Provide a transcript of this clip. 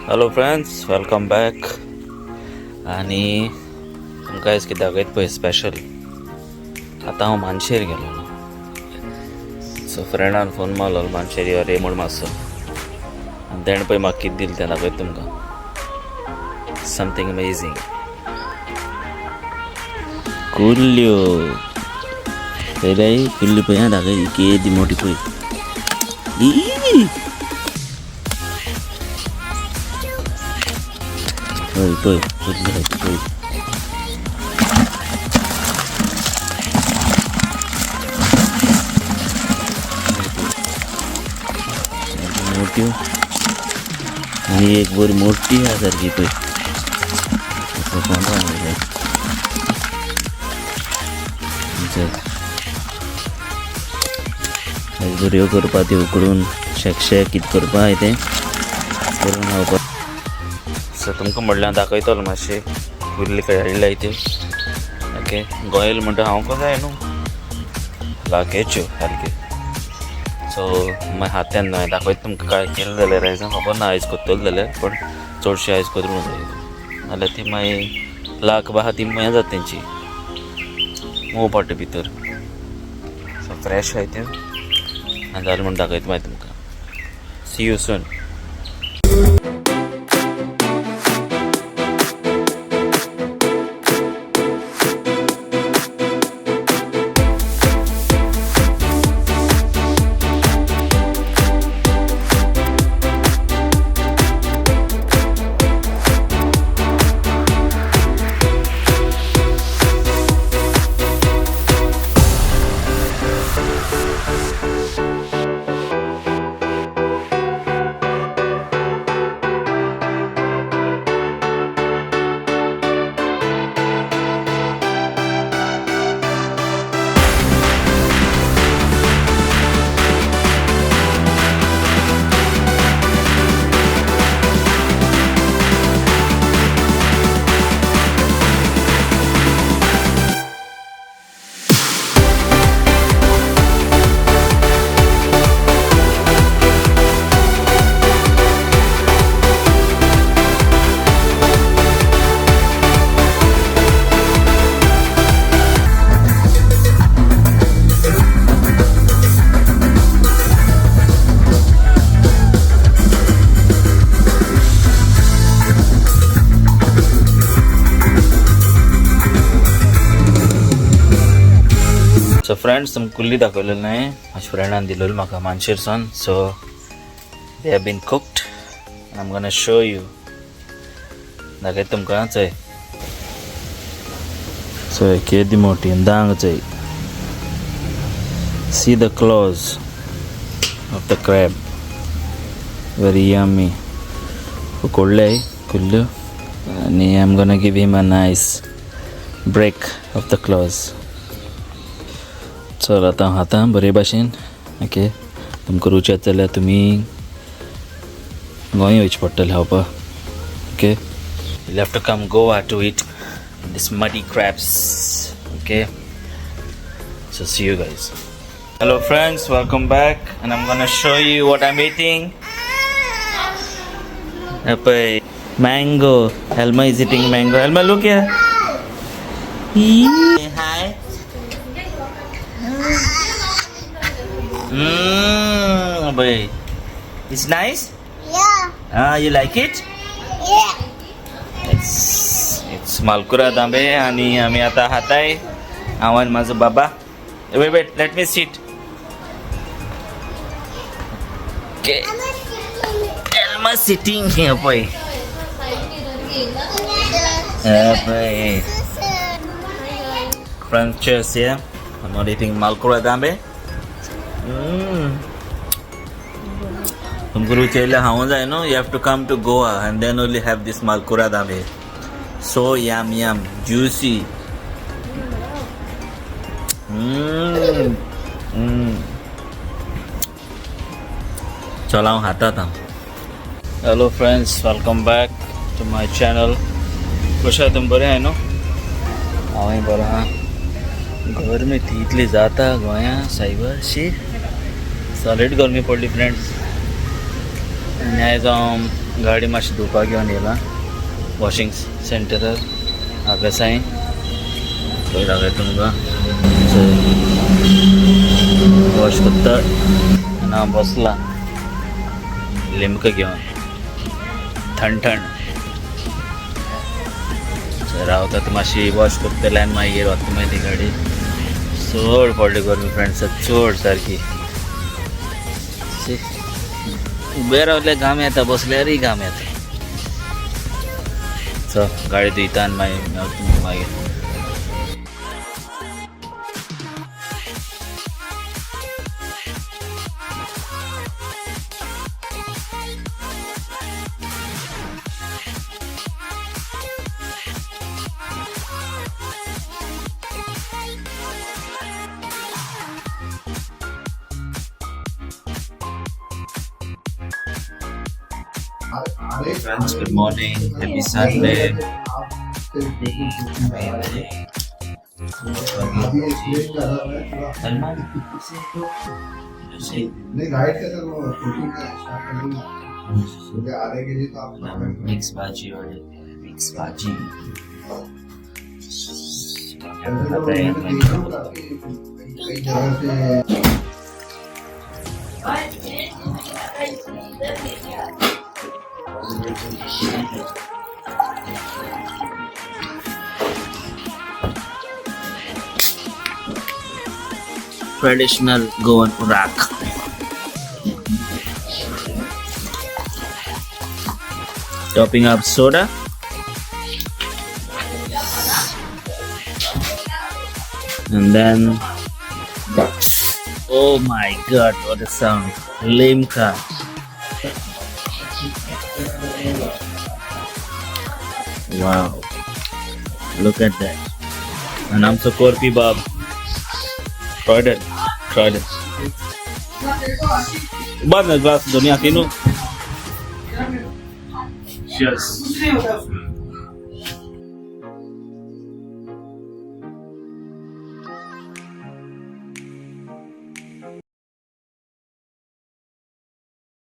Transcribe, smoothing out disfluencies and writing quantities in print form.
Hello friends, welcome back. आणि तुमकां आयज कितें दाखयत पळय स्पेशल. आतां हांव मानशेर गेलो ना, सो फ्रेंडान फोन मारलो मानशेर यो रे म्हूण मातसो, आनी तेणें पळय म्हाका कितें दिलें तें दाखयत तुमकां. Something amazing. कुल्ल्यो पळय कुल्ल्यो पळय हां दाखय केदी मोठी पळय. पळय पळय कुल्ल्यो पळय. मोठ्यो आणि एक बरी मोठी आसा सारकी पळय. बऱ्यो करपा त्यो उकडून शेक कितें करपा जाय तें करून खावपा. सो तुमकां म्हणलें हांव दाखयतलो मातशें कुल्ली कडेन हाडल्याय त्यो. ओके, गोयल म्हणटा हांव कसो जाय न्हू लागेच्यो सारके. सो मागीर हात्यान न्हय दाखयता तुमकां काय केलें जाल्यार आयज खबर ना आयज कोत्तलो जाल्यार, पण चडशें आयज करूं जाय नाल्यार ती मागीर लाक आहा ती हें जाता तेंची मोव पडटा भितर. सो फ्रेश आहाय त्यो आनी जालें म्हूण दाखयता मागीर तुमकां. सी यू सून. सो फ्रेंड्स, तुमकां कुल्ली दाखयलेली न्हय, म्हाज्या फ्रेंडान दिलेली म्हाका मानशेरसान. So they have been cooked I am gonna show you. दाखयता तुमकां चोय. सो केदी मोठी दांग चोय. See the claws of the crab. Very yummy. उकडले कुल्ल्यो आनी I am gonna give him a nice break off the claws. चल आतां हातां बरे भाशेन. ओके, तुमकां रुचत जाल्यार तुमी गोंय वयचें पडटलें खावपाक. Okay, you have to come Goa to eat this muddy crabs. Okay, so see you guys. Hello friends, welcome back and I'm gonna show you what I'm eating. Apple, mango. Elma is eating mango. Elma, look here. Hi. Boy, it's nice. Yeah. You like it? Yeah. It's malkura dambe आणि आम्ही आता हाताय. हांव आनी माझो बाबा. Wait, let me sit. Okay. Elma sitting here, boy. Boy. Friends, cheers, yeah. I'm not eating malkura dambe. तुमकां रुचयलें हांव जाय न्हू. You have to come to Goa and then only have this malkura dambe. So yum, juicy. चल हांव हातात हांव. Hello friends, welcome back to my channel. कशें आहा तुमी? बरें आहाय न्हू? हांवूय बरो आहा. गरमी इतली जाता गोंया सायबरशी. सॉलिड गरमी पडली फ्रेंड्स. आनी आयज हांव गाडी मातशी धुवपाक घेवन येयला वॉशिंग सेंटर हांगासाय पळय दाखयता तुमकां वॉश करता आनी हांव बसला लिमका घेवन थंड रावता ती मातशी वॉश करतले आनी मागीर वता मागीर ती गाडी चड पडली गरमी फ्रेंड्स चड सारकी उबे रावल्यार घाम येता बसल्यारय घाम येता चल गाडी धुयता आनी मागीर Friends, good morning. Happy Sunday. नहीं गाइड का सर वो कुकिंग का स्टार्ट कर दूंगा क्योंकि आधे के लिए तो आप Mix भाजी और mix भाजी. कई जगह से Traditional Goan rack. Topping up soda. And then, oh my god, what a sound! Limca. Wow, look at that. And I'm so Corpi Bob. Tried it. बाद में ग्लास दुनिया तीनों. Cheers.